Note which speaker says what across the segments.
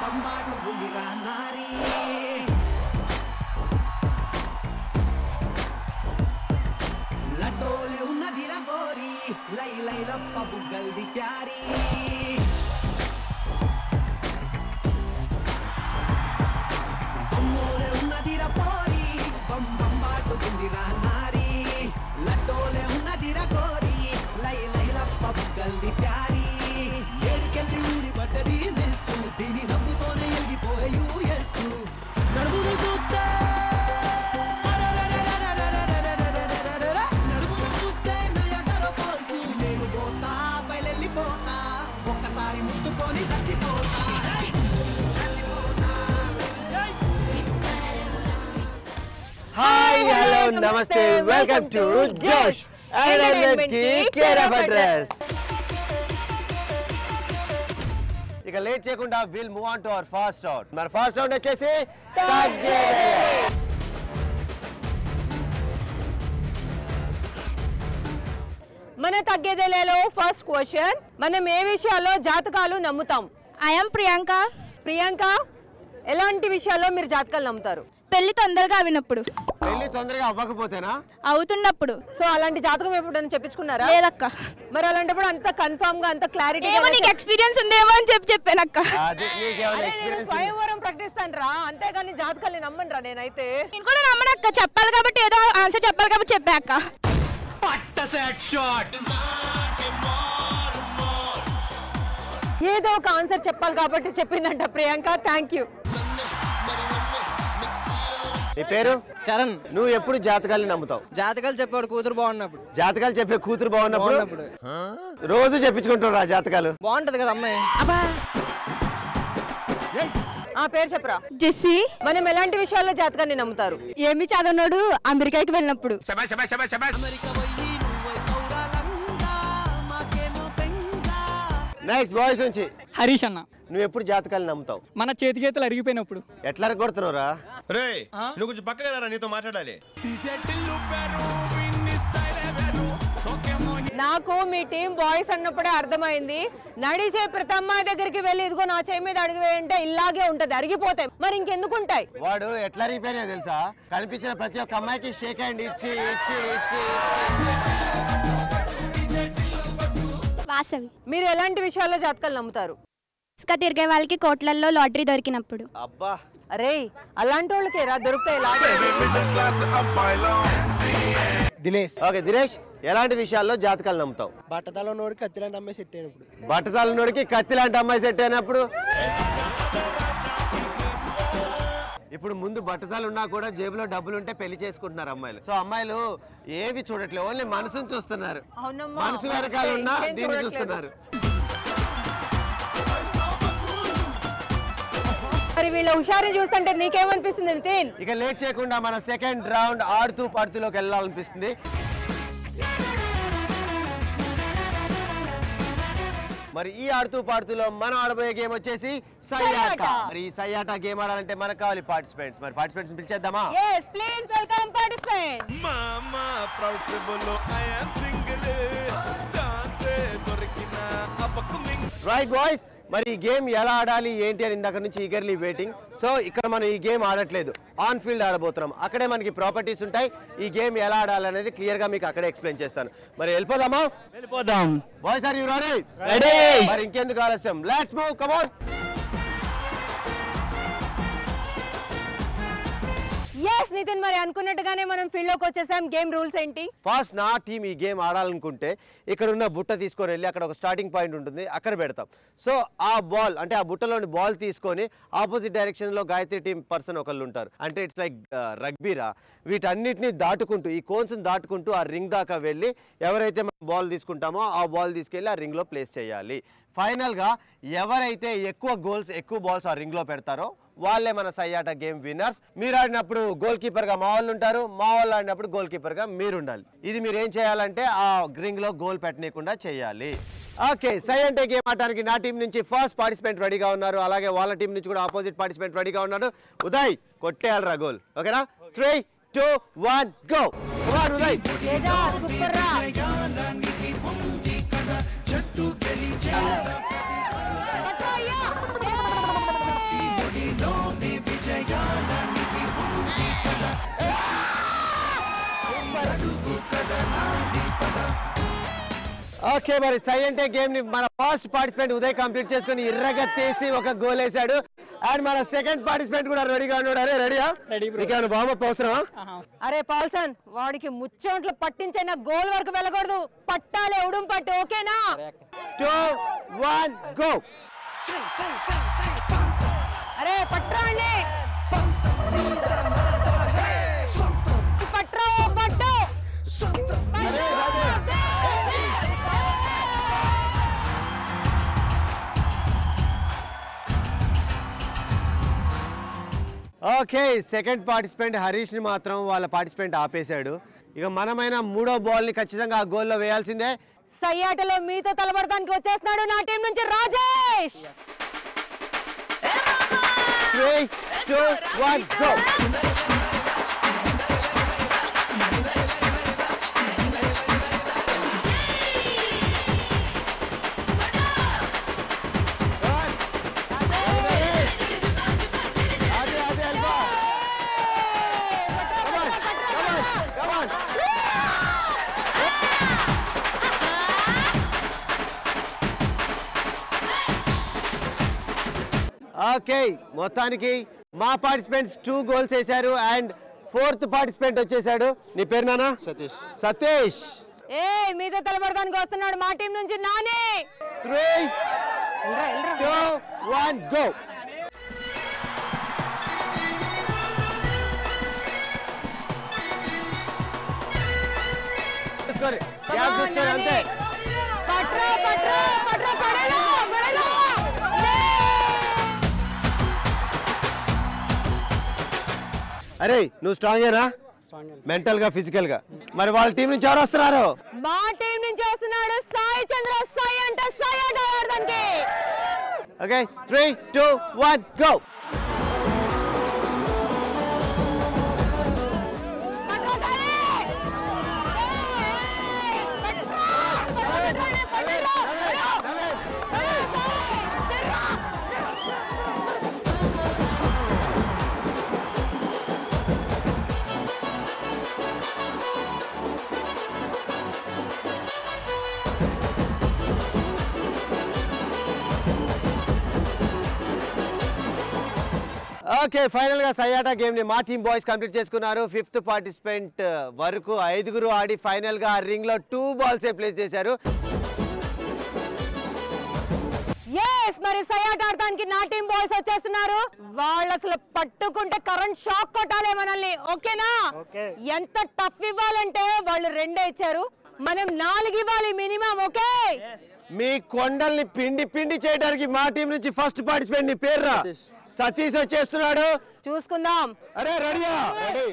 Speaker 1: పంబాటు ఉందిరా నారీ లడ్డోలే ఉన్నదిరా గోరీ లై లై లప్ప బుగ్గల్ది ప్యారీ అమ్మోలే ఉన్నదిరా పోరీ పంబాటు ఉందిరా నారీ లడ్డోలే ఉన్నదిరా గోరీ లై లై లప్ప బుగ్గల్ది ప్యారీ ఏడుకెళ్ళి ఊడిపడ్డది మెస్సు దీని నవ్వుతోనే ఎగిపోయు ఎస్సు నడుమును చూస్తే నడుమును చూస్తే నయగర పోల్సు నేను పోతా బయలెళ్ళిపోతా ఒక్కసారి ముట్టుకొని చచ్చిపోతా
Speaker 2: హాయ్ హలో నమస్తే వెల్కమ్ టు జోష్ ఎంటర్టైన్మెంట్ కి కేర్ ఆఫ్ అడ్రస్. ఇక లేట్ చేయకుండా will move on to our first round. మన ఫస్ట్ రౌండ్ వచ్చేసి
Speaker 3: మన తగ్గేదేలేలో ఫస్ట్ క్వశ్చన్, మనం ఏ విషయాల్లో జాతకాలు నమ్ముతాం?
Speaker 4: I am Priyanka.
Speaker 3: ప్రియాంక, ఎలాంటి విషయాల్లో మీరు జాతకాలు నమ్ముతారు?
Speaker 4: పెళ్లి తొందరగా అవినప్పుడు.
Speaker 2: పెళ్లి తొందరగా అవ్వకపోతేనా?
Speaker 4: అవుతున్నప్పుడు.
Speaker 3: సో అలాంటి జాతకం ఎప్పుడైనా చెప్పించుకున్నారా?
Speaker 4: లేదక్క.
Speaker 3: మరి అలాంటప్పుడు అంత కన్ఫర్మ్ గా అంత క్లారిటీ
Speaker 4: ఏమో నీకు ఎక్స్పీరియన్స్ ఉందేమో అని చెప్పానక్క.
Speaker 3: స్వయంవరం ప్రకటిస్తాను రా, అంతేగాని జాతకాలు నమ్మను రా. నేనైతే
Speaker 4: నేను కూడా నమ్మనక్క, చెప్పాలి కాబట్టి ఏదో ఆన్సర్ చెప్పాలి కాబట్టి చెప్పాక.
Speaker 3: ఏదో ఒక ఆన్సర్ చెప్పాలి కాబట్టి చెప్పిందంట ప్రియాంక. Thank you.
Speaker 2: నీ పేరు?
Speaker 5: చరణ్.
Speaker 2: నువ్వు ఎప్పుడు జాతకాలు నమ్ముతావు?
Speaker 5: జాతకాలు చెప్పాడు కూతురు బాగున్నప్పుడు.
Speaker 2: జాతకాలు చెప్పే కూతురు బాగున్నప్పుడు రోజు చెప్పించుకుంటారు జాతకాలు.
Speaker 5: బాగుంటది కదా అమ్మాయి.
Speaker 3: ఆ పేరు చెప్పరా?
Speaker 4: జెస్సీ.
Speaker 3: మనం ఎలాంటి విషయాల్లో జాతకాన్ని నమ్ముతారు?
Speaker 4: ఏమి చదవనోడు అమెరికాకి వెళ్ళినప్పుడు.
Speaker 2: నెక్స్ట్ బాయ్స్ నుంచి
Speaker 6: హరీష్ అన్న.
Speaker 2: నువ్వు ఎప్పుడు జాతకాలు నమ్ముతావు?
Speaker 6: మన చేతికేతలు అరిగిపోయినప్పుడు.
Speaker 2: ఎట్లా కొడుతున్నావురా?
Speaker 7: రేయ్ నువ్వు కొంచెం పక్కగా రా, నీతో మాట్లాడాలి.
Speaker 3: నాకు మీ టీం బాయ్స్ అన్నప్పుడే అర్థమైంది. నడిచే ప్రతి అమ్మాయి దగ్గరికి వెళ్ళి ఇదిగో నా చేయి మీద అడిగి వేయంటే ఇలాగే ఉంటది, అరిగిపోతాయి. మరి ఇంకెందుకుంటాయి?
Speaker 2: వాడు ఎట్లా రిపేర్ తెలుసా? కనిపించిన ప్రతి ఒక్క అమ్మాయికి షేక్ హ్యాండ్ ఇచ్చి ఇచ్చి ఇచ్చి.
Speaker 4: వాసవి.
Speaker 3: మీరు ఎలాంటి విషయాల్లో జాతకాలు నమ్ముతారు?
Speaker 4: ఇసుక తిరిగే వాళ్ళకి కోట్లల్లో లాటరీ దొరికినప్పుడు.
Speaker 2: అబ్బా
Speaker 3: అరే అలాంటి వాళ్ళకి రా దొరుకుతాయి.
Speaker 5: దినేష్.
Speaker 2: ఓకే దినేష్, ఎలాంటి విషయాల్లో జాతకాలు నమ్ముతావు?
Speaker 5: బట్టతలో నోడికి కత్తిలాంటి అమ్మాయి సెట్ అయినప్పుడు.
Speaker 2: బట్టతల నోడికి కత్తి లాంటి అమ్మాయి సెట్ అయినప్పుడు. ఇప్పుడు ముందు బట్టతలు ఉన్నా కూడా జేబులో డబ్బులు ఉంటే పెళ్లి చేసుకుంటున్నారు అమ్మాయిలు. సో అమ్మాయిలు ఏవి చూడట్లేదు, ఓన్లీ మనసును చూస్తున్నారు. మనసు వెనకాల ఉన్నా దీన్ని చూస్తున్నారు.
Speaker 3: మరి వీళ్ళ హుషారుని చూస్తుంటే నీకేమనిపిస్తుంది నితిన్?
Speaker 2: ఇక లేట్ చేయకుండా మన సెకండ్ రౌండ్ ఆడుతూ పాడుతూలోకి వెళ్ళాలనిపిస్తుంది. మరి ఈ ఆడుతూ పాడుతూలో మనం ఆడబోయే గేమ్ వచ్చేసి సయ్యాట. మరి ఈ సయ్యాట గేమ్ ఆడాలంటే మనకు కావాలి పార్టిసిపెంట్స్. మరి పార్టిసిపెంట్స్ పిలిచేద్దామా?
Speaker 3: yes please welcome participants.
Speaker 7: మామా ప్రౌడ్ టు బోలో ఐ యామ్ సింగిల్ ఛాన్స్ దొరికినా అపకమింగ్.
Speaker 2: రైట్ బాయ్స్, మరి ఈ గేమ్ ఎలా ఆడాలి ఏంటి అని ఇందాక నుంచి ఈగర్లీ వెయిటింగ్. సో ఇక్కడ మనం ఈ గేమ్ ఆడట్లేదు, ఆన్ ఫీల్డ్ ఆడబోతున్నాం. అక్కడే మనకి ప్రాపర్టీస్ ఉంటాయి. ఈ గేమ్ ఎలా ఆడాలి అనేది క్లియర్ గా మీకు అక్కడే ఎక్స్ప్లెయిన్ చేస్తాను. మరి వెళ్ళిపోదామా?
Speaker 6: వెళ్ళిపోదాం.
Speaker 2: Boys are you ready?
Speaker 6: Ready.
Speaker 2: మరి ఇంకెందుకు ఆలస్యం, let's move, come on.
Speaker 3: yes Nitin, మరి అనుకున్నట్టుగానే మనం ఫీల్డ్ లోకి వచ్చేసాం. గేమ్ రూల్స్ ఏంటి?
Speaker 2: ఫస్ట్ నా టీం ఈ గేమ్ ఆడాలనుకుంటే ఇక్కడ ఉన్న బుట్ట తీసుకొని వెళ్ళి అక్కడ ఒక స్టార్టింగ్ పాయింట్ ఉంటుంది, అక్కడ పెడతాం. సో ఆ బాల్ అంటే ఆ బుట్టలోని బాల్ తీసుకొని ఆపోజిట్ డైరెక్షన్ లో గాయత్రి టీం పర్సన్ ఒకళ్ళు ఉంటారు. అంటే ఇట్స్ లైక్ రగ్బీరా. వీటన్నిటిని దాటుకుంటూ, ఈ కోన్స్ దాటుకుంటూ ఆ రింగ్ దాకా వెళ్ళి ఎవరైతే మనం బాల్ తీసుకుంటామో ఆ బాల్ తీసుకెళ్ళి ఆ రింగ్ లో ప్లేస్ చేయాలి. ఫైనల్ గా ఎవరైతే ఎక్కువ బాల్స్ ఆ రింగ్ లో పెడతారో వాళ్ళే మన సయ్యాట గేమ్ విన్నర్స్. మీరు ఆడినప్పుడు గోల్ కీపర్ గా మా వాళ్ళు ఉంటారు, మా వాళ్ళు ఆడినప్పుడు గోల్ కీపర్ గా మీరు ఉండాలి. ఇది మీరు ఏం చేయాలంటే ఆ రింగ్ లో గోల్ పెట్టనీయకుండా చేయాలి. ఓకే, సయ్యాట గేమ్ ఆడడానికి నా టీం నుంచి ఫస్ట్ పార్టిసిపెంట్ రెడీగా ఉన్నారు, అలాగే వాళ్ళ టీం నుంచి కూడా ఆపోజిట్ పార్టిసిపెంట్ రెడీగా ఉన్నారు. ఉదయ్ కొట్టేయాలరా గోల్. ఓకేనా? 3, 2, 1 గో. ఉదయ్
Speaker 3: సూపర్ రా.
Speaker 2: ఓకే మరి సై అంటే గేమ్ ని మన ఫస్ట్ పార్టిసిపెంట్ ఉదయ్ కంప్లీట్ చేసుకుని ఇర్రగా తీసి ఒక గోల్ వేసాడు. అండ్ మన సెకండ్ పార్టిసిపెంట్ కూడా రెడీగా ఉన్నాడు. అరే రెడీయా? వార్మప్ అవసరమా?
Speaker 3: అరే పాల్సన్, వాడికి ముచ్చోంట్లు పట్టించైనా గోల్ వరకు వెళ్ళకూడదు, పట్టాలే ఉడుం పట్టు. ఓకేనా?
Speaker 2: 2 1 గో.
Speaker 3: అరే పట్రా అండి, పట్రా పట్టు.
Speaker 2: ఓకే సెకండ్ పార్టిసిపెంట్ హరీష్ ని మాత్రం వాళ్ళ పార్టిసిపెంట్ ఆపేశాడు. ఇక మనమైన మూడో బాల్ ని ఖచ్చితంగా ఆ గోల్లో వేయాల్సిందే.
Speaker 3: సై ఆటలో మీతో తలబడటానికి వచ్చేస్తున్నాడు నా టీం నుంచి రాజేష్.
Speaker 2: 3 2 1 గో. ఓకే మొత్తానికి మా పార్టిసిపెంట్స్ 2 గోల్స్ వేశారు. అండ్ ఫోర్త్ పార్టిసిపెంట్ వచ్చేసాడు. నీ పేరు నానా? సతీష్. సతీష్
Speaker 3: మీతో తలబడటానికి వస్తున్నాడు మా టీం నుంచి నాని.
Speaker 2: 3 2 1 గో. అంతే.
Speaker 3: పట్రా పట్రా పట్రా పడేలా పడేలా.
Speaker 2: అరే నువ్వు స్ట్రాంగేనా మెంటల్ గా ఫిజికల్ గా? మరి వాళ్ళ టీం నుంచి ఎవరు వస్తున్నారు?
Speaker 3: మా టీం నుంచి వస్తున్నాడు సాయి చంద్ర. సాయి అంటే సాయి ఆట ఆడడానికి.
Speaker 2: Okay 3 2 1 go. ఓకే ఫైనల్ గా సయ్యాటా గేమ్ ని మా టీమ్ బాయ్స్ కంప్లీట్ చేసుకున్నారు. 5th పార్టిసిపెంట్ వరకు 5గురు ఆడి ఫైనల్ గా రింగ్ లో 2 బాల్స్ ప్లేస్ చేశారు.
Speaker 3: మరి సయ్యాట ఆడటానికి నా టీం బాయ్స్ వచ్చేస్తున్నారు. వాళ్ళు అసలు పట్టుకుంటే కరెంట్ షాక్ కొట్టాలి మనల్ని. ఓకేనా? ఎంత టఫ్ ఇవ్వాలంటే వాళ్ళు 2 ఇచ్చారు, మనం 4 ఇవ్వాలి మినిమం. ఓకే
Speaker 2: మీ కొండల్ని పిండి పిండి చేయడానికి మా టీం నుంచి ఫస్ట్ పార్టిసిపెంట్ నీ పేరు సతీష్ వచ్చేస్తున్నాడు.
Speaker 3: చూసుకుందాం.
Speaker 2: అరే రెడీయా? రెడీ.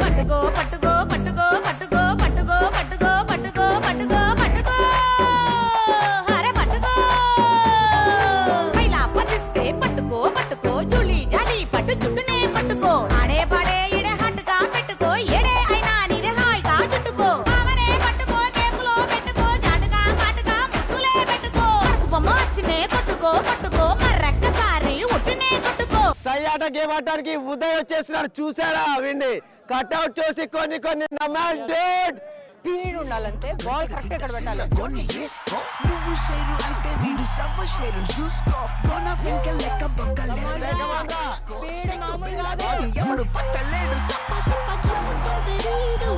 Speaker 8: పట్టుకో పట్టుకో పట్టుకో పట్టుకో పట్టుకో పట్టుకో పట్టుకో పట్టుకో పట్టుకో అరే పట్టుకో పైలా పదిస్తే పట్టుకో పట్టుకో జులి జాలి పట్టు చుట్టునే పట్టుకో ఆడే పాడే ఇడే హట్టుగా పెట్టుకో ఏడే అయినా నీదే హాయిగా చుట్టుకో ఆవనే పట్టుకో కేపులో పెట్టుకో జాటుగా మాటుగా ముట్టులే పెట్టుకో బొమ్మ వచ్చినే కొట్టుకో కొట్టుకో మర్రక్కసారి ఉట్టునే కొట్టుకో.
Speaker 2: సయ్యాట గేమ్ ఆడటానికి ఉదయ్ వచ్చేస్తున్నాడు. చూసారా విండి కట్అవుట్ చూసి కొన్ని కొన్ని నమ్మాలి. డూడ్
Speaker 3: స్పీడ్ ఉండాలంటే బాల్ కరెక్ట్ ఇక్కడ పెట్టాలి.
Speaker 1: నువ్వు షేరు అయితే వీడు సవ్వ షేరు చూసుకో. గోన పింక లెక్క బొక్కలేడు
Speaker 3: స్పీడ్ మామూలు కాదు.
Speaker 1: ఎవడు పట్టలేడు సప్ప సప్ప చెప్పుతోంది రీడు.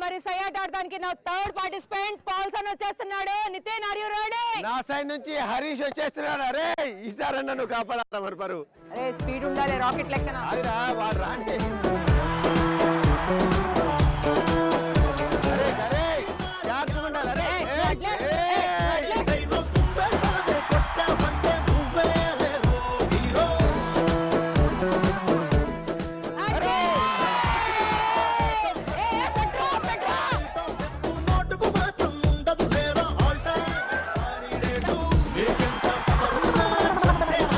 Speaker 3: మరి సయ్యాట ఆడడానికి నా 3rd పార్టిసిపెంట్ పాల్సన్ వచ్చేస్తున్నాడు. Nitin are you ready?
Speaker 2: నా సైడ్ నుంచి హరీష్ వచ్చేస్తున్నాడు. అరే ఈసారన్నా నువ్వు కాపాడాలి మరి పరు.
Speaker 3: అరే స్పీడ్ ఉండాలి రాకెట్ లెక్కన.
Speaker 2: అదిరా వాడు రాండి. అరే అరే జాగ్రత్తగా ఉండాలి. అరే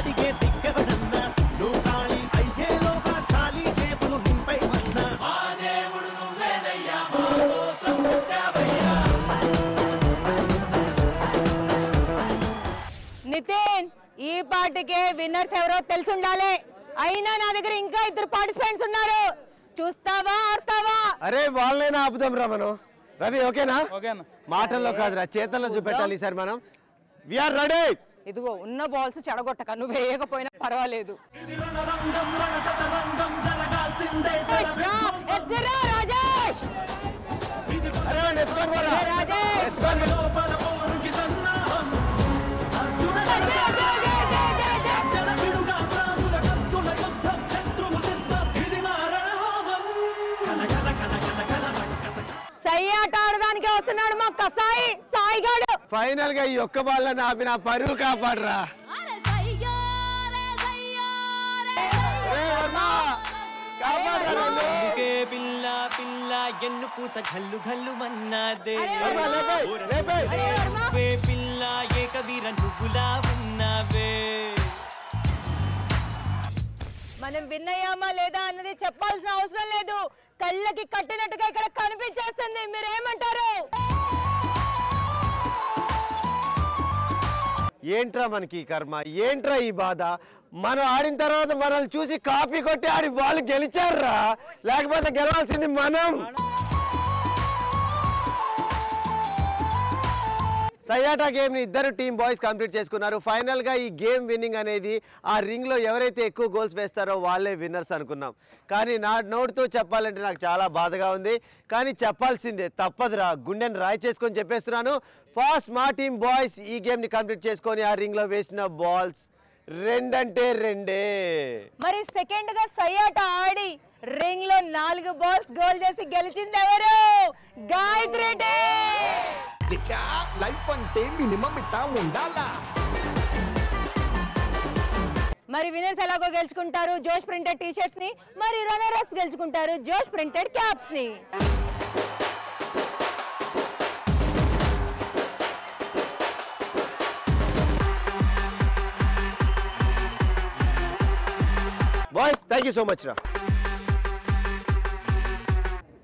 Speaker 7: అడిగే దిగ్గవడన్నా నువ్వు ఖాళీ అయ్యేలోగా ఖాళీ చేపులు నింపై
Speaker 3: నితిన్ ఈ పాటకే విన్నర్స్ ఎవరో తెలిసి ఉండాలి. అయినా నా దగ్గర ఇంకా 2 పార్టిసిపెంట్స్ ఉన్నారు. చూస్తావా ఆడతావా?
Speaker 2: అరే వాళ్ళైనా ఆపుదాం రా మనం. రవి ఓకేనా?
Speaker 6: ఓకేనా?
Speaker 2: మాటల్లో కాదురా, చేతల్లో చూపెట్టాలి ఈసారి మనం. We are ready.
Speaker 3: ఇదిగో ఉన్న బాల్స్ చెడగొట్టక, నువ్వు వేయకపోయినా పర్వాలేదు. రాజేష్ సై ఆట ఆడడానికి వస్తున్నాడు మా కసాయి సాయిగాడు.
Speaker 2: ఫైనల్ గా ఈ ఒక్క బాల్ ఆపి నా పరువు కాపాడరా.
Speaker 9: పిల్ల పిల్ల ఎన్ను పూస గల్లు గల్లు మన్నాదే పిల్ల ఏకవీర నువ్వులా ఉన్నావే.
Speaker 3: మనం విన్నయ్యామా లేదా అన్నది చెప్పాల్సిన అవసరం లేదు. కళ్ళకి కట్టినట్టుగా ఇక్కడ కనిపించేస్తుంది. మీరేమంటారు?
Speaker 2: ఏంట్రా మనకి కర్మ, ఏంట్రా ఈ బాధ? మనం ఆడిన తర్వాత మనల్ని చూసి కాపీ కొట్టి ఆడి వాళ్ళు గెలిచారా, లేకపోతే గెలవాల్సింది మనం. సయాటా గేమ్ ని 2 టీమ్ బాయ్స్ కంప్లీట్ చేసుకున్నారు. ఫైనల్ గా ఈ గేమ్ విన్నింగ్ అనేది ఆ రింగ్ లో ఎవరైతే ఎక్కువ గోల్స్ వేస్తారో వాళ్ళే విన్నర్స్ అనుకున్నాం. కానీ నా నోటితో చెప్పాలంటే నాకు చాలా బాధగా ఉంది. కానీ చెప్పాల్సిందే, తప్పదురా. గుండెని రాయి చేసుకొని చెప్పేస్తున్నాను. ఫస్ట్ మా టీమ్ బాయ్స్ ఈ గేమ్ ని కంప్లీట్ చేసుకొని ఆ రింగ్ లో వేసిన బాల్స్ 2 అంటే 2.
Speaker 3: మరి సెకండ్ గా సయాట ఆడి రింగ్ లో 4 బాల్స్ గోల్ చేసి గెలిచింది ఎవరు? గాయత్రి
Speaker 10: లైఫ్ అంటే మినిమం ఇట్టా ఉండాలా.
Speaker 3: మరి విన్నర్స్ ఎలాగో గెలుచుకుంటారు జోష్ ప్రింటెడ్ టీ షర్ట్స్ ని, మరి రన్నర్స్ గెలుచుకుంటారు జోష్ ప్రింటెడ్ క్యాప్స్ ని.
Speaker 2: Boys thank you so much రా.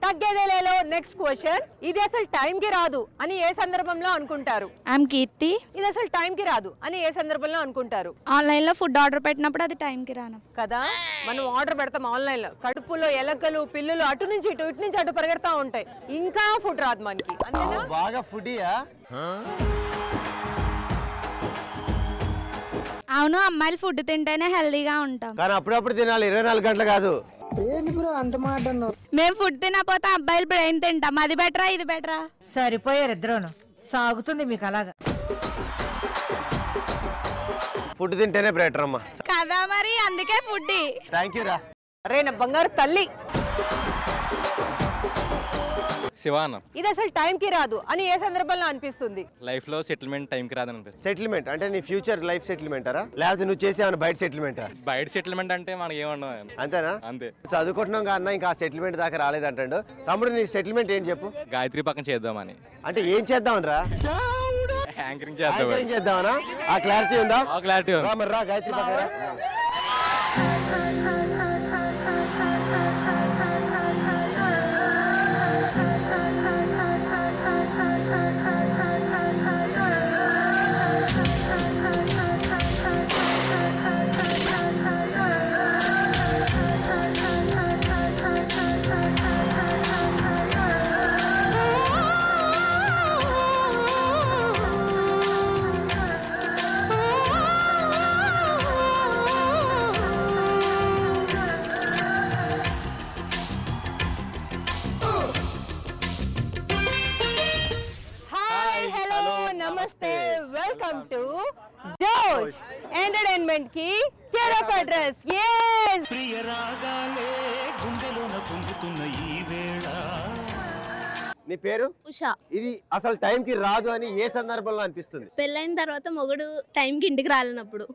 Speaker 3: తగ్గేదేలేలో నెక్స్ట్ క్వశ్చన్. ఇది అసలు టైం కి రాదు అని ఏ సందర్భంలో అనుకుంటారు?
Speaker 4: ఐఎమ్ కీర్తి.
Speaker 3: ఇది అసలు టైం కి రాదు అని ఏ సందర్భంలో అనుకుంటారు?
Speaker 4: ఆన్లైన్ లో ఫుడ్ ఆర్డర్ పెట్టినప్పుడు అది టైం కి రాను
Speaker 3: కదా. మనం ఆర్డర్ పెడతాం ఆన్లైన్ లో, కడుపులో ఎలకలు పిల్లులు అటు నుంచి ఇటు ఇటు నుంచి అటు పరిగెడతా ఉంటాయి, ఇంకా ఫుడ్ రాదు మనకి. అంతేనా?
Speaker 2: బాగా ఫుడీయా?
Speaker 4: అవును, అమ్మాయిలు ఫుడ్ తింటేనే హెల్దీగా ఉంటాం.
Speaker 2: కానీ అప్పుడప్పుడు తినాలి, 24 గంటలు కాదు.
Speaker 5: అంత మాట అన్నారు.
Speaker 4: మేము ఫుడ్ తినకపోతే అబ్బాయిలు బ్రెయిన్ తింటాం. అది బెటరా ఇది బెటరా?
Speaker 3: సరిపోయారు ఇద్దరును. సాగుతుంది మీకు అలాగా.
Speaker 2: ఫుడ్ తింటేనే బెటర్ అమ్మా
Speaker 4: కదా, మరి అందుకే ఫుడ్.
Speaker 2: థ్యాంక్ యూ రా.
Speaker 3: అరే నా బంగారు తల్లి.
Speaker 6: శివాన.
Speaker 3: ఇది అసలు టైం కి రాదు అని ఏ సందర్భంలో అనిపిస్తుంది?
Speaker 6: లైఫ్ లో సెటిల్మెంట్ టైం కి రాదని అనిపిస్తుంది.
Speaker 2: సెటిల్మెంట్ అంటే నీ ఫ్యూచర్ లైఫ్ సెటిల్మెంటరా, లేకపోతే నువ్వు చేసేవన్న బయట సెటిల్మెంటా?
Speaker 6: బయట సెటిల్మెంట్ అంటే మనకి ఏమన్నా
Speaker 2: అంతేనా?
Speaker 6: అంతే.
Speaker 2: చదువుకుంటున్నాం అన్న, ఇంకా సెటిల్మెంట్ దాకా రాలేదంటాడు. తమ్ముడు నీ సెటిల్మెంట్ ఏంటి చెప్పు?
Speaker 6: గాయత్రి పక్కన చేద్దామని.
Speaker 2: అంటే ఏం చేద్దామనరా?
Speaker 6: యాంకరింగ్
Speaker 2: చేద్దామనా? ఆ క్లారిటీ ఉందా?
Speaker 6: క్లారిటీ ఉంది.
Speaker 2: మరి రా గాయత్రి పక్కన.
Speaker 3: వెల్కమ్ టు జోష్ ఎంటర్టైన్మెంట్ కి కేర్ ఆఫ్ అడ్రస్. yes
Speaker 10: ప్రియ రాగాలే గుండెలోన పొంగుతున్న ఈ వేళ.
Speaker 2: నీ పేరు?
Speaker 4: ఉషా.
Speaker 2: ఇది అసలు టైం కి రాదు అని ఏ సందర్భంలో అనిపిస్తుంది?
Speaker 4: పెళ్ళైన తర్వాత మొగుడు టైం కి ఇంటికి రాలేనప్పుడు.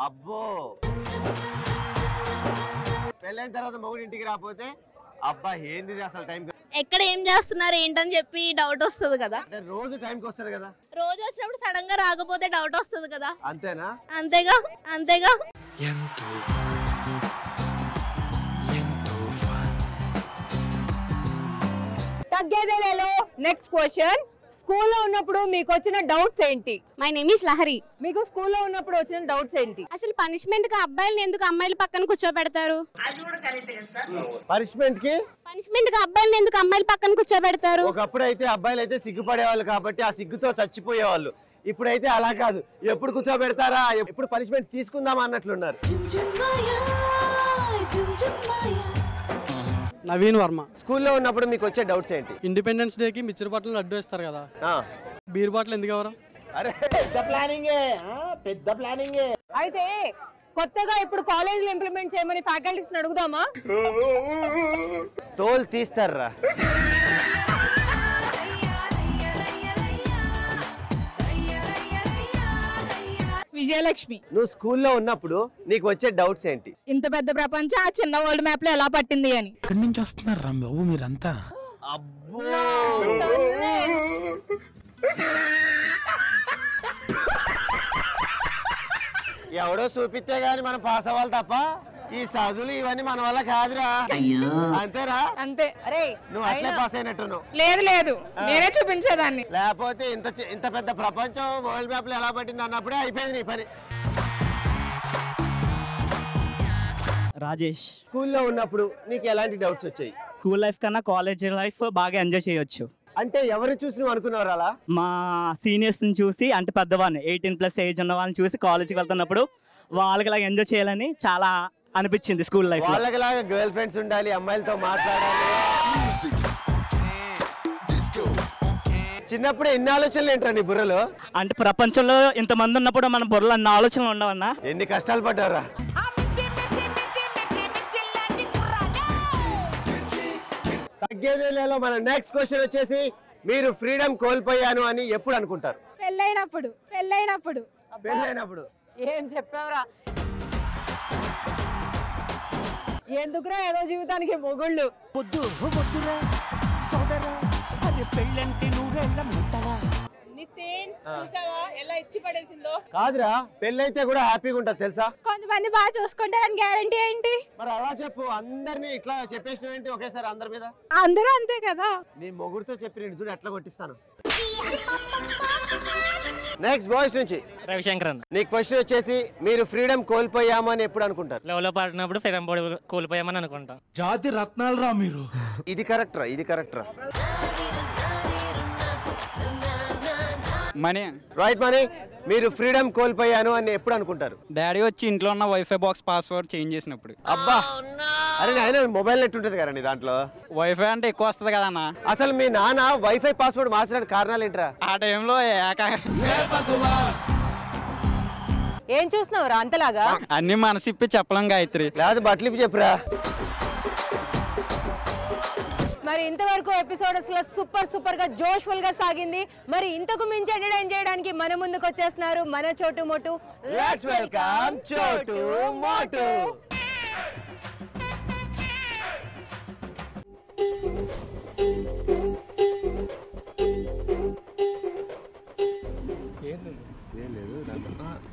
Speaker 2: అబ్బో, పెళ్ళైన తర్వాత మొగుడు ఇంటికి రాకపోతే అబ్బా ఏంది అసలు టైం?
Speaker 4: ఎక్కడ ఏం చేస్తున్నారు ఏంటని చెప్పి డౌట్ వస్తుంది కదా.
Speaker 2: రోజు టైంకి వస్తాడు కదా.
Speaker 4: రోజు వచ్చినప్పుడు సడన్ గా రాకపోతే డౌట్ వస్తుంది కదా.
Speaker 2: అంతేనా?
Speaker 4: అంతేగా అంతేగా.
Speaker 3: తగ్గేదేలేలో నెక్స్ట్ క్వశ్చన్. స్కూల్లో ఉన్నప్పుడు మీకు వచ్చిన డౌట్స్ ఏంటి?
Speaker 4: My name is Lahari.
Speaker 3: మీకు స్కూల్లో ఉన్నప్పుడు వచ్చిన డౌట్స్ ఏంటి?
Speaker 4: అసలు పనిష్మెంట్ కి అబ్బాయిలు ఎందుకు అమ్మాయిల పక్కన కూర్చోబెడతారు?
Speaker 2: పనిష్మెంట్ కి
Speaker 4: అబ్బాయిలు ఎందుకు అమ్మాయిల పక్కన కూర్చోబెడతారు?
Speaker 2: ఒకప్పుడు అయితే అబ్బాయిలు అయితే సిగ్గుపడేవాళ్ళు కాబట్టి ఆ సిగ్గుతో చచ్చిపోయేవాళ్ళు. ఇప్పుడైతే అలా కాదు, ఎప్పుడు కూర్చోబెడతారా, ఎప్పుడు పనిష్మెంట్ తీసుకుందామా అన్నట్లున్నారు.
Speaker 11: నవీన్ వర్మ.
Speaker 2: స్కూల్లో ఉన్నప్పుడు మీకు వచ్చే డౌట్స్ ఏంటి?
Speaker 11: ఇండిపెండెన్స్ డే కి మిక్చర్ బాటిల్ అడ్డు వేస్తారు కదా, బీర్ బాటిల్ ఎందుకు ఎవరు?
Speaker 2: అరే పెద్ద ప్లానింగే.
Speaker 3: అయితే కొత్తగా ఇప్పుడు కాలేజ్ లో ఇంప్లిమెంట్ చేయమని ఫ్యాకల్టీస్ అడుగుదామా?
Speaker 2: తోలు తీస్తారా?
Speaker 4: విజయలక్ష్మి.
Speaker 2: నువ్వు స్కూల్లో ఉన్నప్పుడు నీకు వచ్చే డౌట్స్ ఏంటి?
Speaker 4: ఇంత పెద్ద ప్రపంచం ఆ చిన్న వరల్డ్ మ్యాప్ లో ఎలా పట్టింది అని.
Speaker 12: ఎక్కడి నుంచి వస్తున్నారా బాబు మీరంతా?
Speaker 2: అబ్బో ఎవడో చూపిస్తే గాని మనం పాస్ అవ్వాలి తప్ప ఈ చదువులు ఇవన్నీ మన వల్ల కాదురా. అంతేరా?
Speaker 4: అంతే.
Speaker 3: అరే
Speaker 2: నువ్వు అట్లే పాస్ అయినట్టు.
Speaker 4: లేదు నేనే చూపించేదాన్ని.
Speaker 2: లేకపోతే ఇంత పెద్ద ప్రపంచం వరల్డ్ మ్యాప్ లో ఎలా పట్టింది అన్నప్పుడే అయిపోయింది నీ పని.
Speaker 13: రాజేష్.
Speaker 2: స్కూల్లో ఉన్నప్పుడు నీకు ఎలాంటి డౌట్స్ వచ్చాయి?
Speaker 13: స్కూల్ లైఫ్ కన్నా కాలేజ్ లైఫ్ బాగా ఎంజాయ్ చేయొచ్చు.
Speaker 2: అంటే ఎవరిని చూసి నువ్వు అనుకున్నావు అలా?
Speaker 13: మా సీనియర్స్ ని చూసి, అంటే పెద్దవాడిని 18+ ఏజ్ ఉన్న వాళ్ళని చూసి కాలేజ్కి వెళ్తున్నప్పుడు వాళ్ళకి లాగా ఎంజాయ్ చేయాలని చాలా అనిపించింది స్కూల్ లైఫ్.
Speaker 2: వాళ్ళకిలాగా గర్ల్ ఫ్రెండ్స్ ఉండాలి, అమ్మాయిలతో మాట్లాడాలి. చిన్నప్పుడు ఎన్ని ఆలోచనలు ఏంట్రా నీ బుర్రలో?
Speaker 13: అంటే ప్రపంచంలో ఇంతమంది ఉన్నప్పుడు మన బుర్రలో అన్ని ఆలోచనలు ఉండవన్నా.
Speaker 2: ఎన్ని కష్టాలు పడ్డారా? తగ్గేదేలో మన నెక్స్ట్ క్వశ్చన్ వచ్చేసి, మీరు ఫ్రీడమ్ కోల్పోయాను అని ఎప్పుడు అనుకుంటారు?
Speaker 4: పెళ్ళైనప్పుడు.
Speaker 3: ఏం చెప్పావురా? ఎందుకురా ఏదో జీవితానికి మొగుళ్ళు?
Speaker 9: పెళ్ళంటే నూరెళ్ళ ముట్టరా.
Speaker 3: నితిన్ చూసావా ఎలా ఇచ్చి పడేసిందో?
Speaker 2: కాదురా, పెళ్ళైతే కూడా హ్యాపీగా ఉంటుంది తెలుసా?
Speaker 4: కొంతమంది బాగా చూసుకుంటారని గ్యారంటీ ఏంటి?
Speaker 2: మరి అలా చెప్పు, అందరినీ ఇట్లా చెప్పేసిన ఏంటి ఒకేసారి అందరి మీద?
Speaker 4: అందరూ అంతే కదా.
Speaker 2: నీ మొగుడుతో చెప్పి చూడు ఎట్లా కొట్టిస్తాను. నెక్స్ట్ బాయ్స్ నుంచి
Speaker 14: రవిశంకర్ అన్న.
Speaker 2: నీ క్వశ్చన్ వచ్చేసి, మీరు ఫ్రీడమ్ కోల్పోయాము అని ఎప్పుడు అనుకుంటారు?
Speaker 14: లెవెల్లో పాడినప్పుడు ఫ్రీడమ్ కోల్పోయామని అనుకుంటాం.
Speaker 12: జాతి రత్నాలు రా మీరు.
Speaker 2: ఇది కరెక్ట్ రా.
Speaker 15: మనీ.
Speaker 2: Right money. మీరు ఫ్రీడమ్ కోల్పోయాను అని ఎప్పుడు అనుకుంటారు?
Speaker 15: డాడీ వచ్చి ఇంట్లో ఉన్న వైఫై బాక్స్ పాస్వర్డ్ చేంజ్ చేసినప్పుడు.
Speaker 2: అబ్బా, అరే ఆయన మొబైల్ నెట్ ఉంటుంది కదండి దాంట్లో.
Speaker 15: వైఫై అంటే ఎక్కువ వస్తుంది కదన్న.
Speaker 2: అసలు మీ నాన్న వైఫై పాస్వర్డ్ మార్చడానికి కారణాలు ఏంట్రా?
Speaker 15: ఆ టైంలో
Speaker 3: ఏం చూస్తున్నావురా అంతలాగా?
Speaker 15: అన్ని మనసిప్పి చెప్పలేం గాయత్రి.
Speaker 2: లేదు బట్టలు ఇప్పి చెప్పురా.
Speaker 3: మరి ఇంతవరకు ఎపిసోడ్ అసలు సూపర్ గా జోష్ఫుల్ గా సాగింది. మరి ఇంతకు మించి ఎంటర్టైన్ చేయడానికి మన ముందుకు వచ్చేస్తున్నారు మన చోటు మోటు.
Speaker 2: లెట్స్ వెల్కమ్ చోటు మోటు.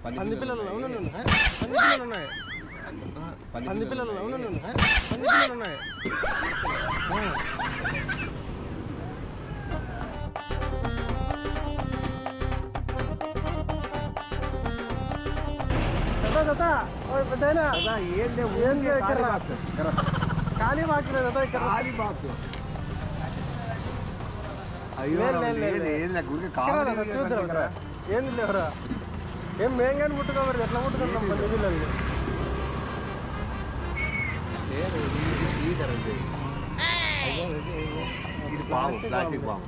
Speaker 11: పంది పిల్లలు ఉన్నాయి. ఖాళీ బాక్స్ లేదా ఇక్కడ? ఖాళీ బాక్స్. చూద్దరా ఏంది లేవరా? ఏం మేము కానీ ముట్టుకోమరి ఎట్లా ముట్టుకుంటాం పంది పిల్లల్ని?
Speaker 2: ఇది బాగు, ప్లాస్టిక్ బాగు.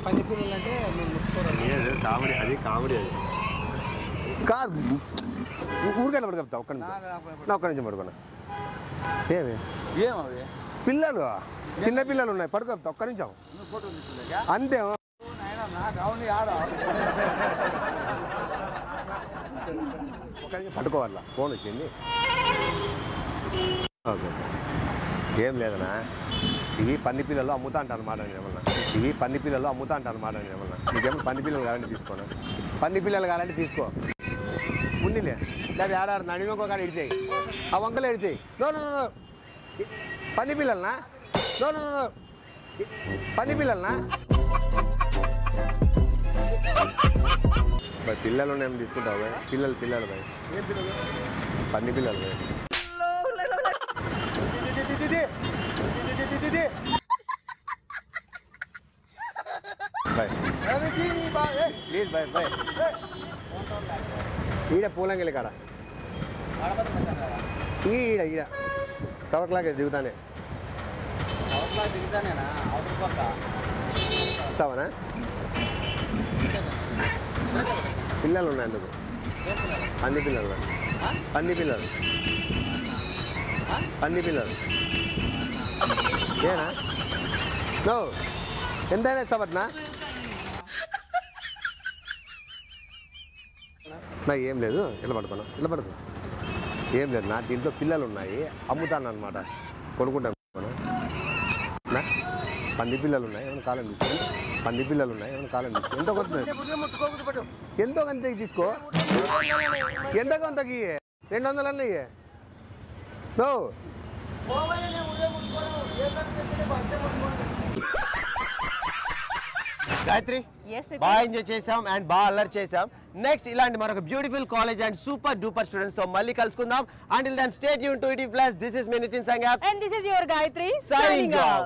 Speaker 11: పంది పిల్లలు అంటే
Speaker 2: కామెడీ, అది కామెడీ. అది
Speaker 16: కాదు, ఊరికెట్లా పడుకొస్తా? ఒక్క నిమిషం పడుకున్నా. ఏమి పిల్లలు, చిన్న పిల్లలు ఉన్నాయి, పడుకోపుతా ఒక్క నిమిషం అంతే. పట్టుకోవాలా? ఫోన్ వచ్చింది. ఓకే, ఏం లేదనా, ఇవి పంది పిల్లలు అమ్ముతా అంటారు అన్నమాట. ఏమన్నా నీకేమన్నా పంది పిల్లలు కావాలంటే తీసుకోనా? పంది పిల్లలు కావాలంటే తీసుకో. ఉండిలే, లేదా ఏడాడు నడిమొక కాడ ఇడిచేయి, ఆ వంకలు ఇడిచేయి. నో పంది పిల్లలనా? పంది పిల్లలనా? మరి పిల్లలు ఉన్నాయని తీసుకుంటావు భయ్? పిల్లలు భయ్, పంది పిల్లలు భయ్. ప్లీజ్ భయ్ భయ్ ఈడ పూలంగిలి కాడ ఈడ ఈడ టవర్ క్లాక్ దిగుతానే ఇస్తావనా? పిల్లలు ఉన్నాయి అందుకు, పంది పిల్లలు ఏనా? నో ఎంతైనా ఇస్తావట్నా? నా ఏం లేదు, ఇలా పడుకో ఏం లేదు నా దీంట్లో పిల్లలు ఉన్నాయి, అమ్ముతాను అనమాట, కొనుక్కుంటాను. నా పంది పిల్లలు ఉన్నాయి, ఏమైనా కాలం తీసుకో. ఎంతో కొంతకి తీసుకో, ఎంతో కొంతకి 200 అన్నయ్యే. నో
Speaker 2: గాయత్రి బాగా ఎంజాయ్ చేసాం అండ్ బాగా అల్లరి చేసాం. నెక్స్ట్ ఇలాంటి మరొక beautiful college and super duper students తో మళ్ళీ కలుసుకుందాం. Until then, stay tuned to ET+. This is me, Nitin Sangap.
Speaker 3: And this is your Gayatri
Speaker 2: signing off.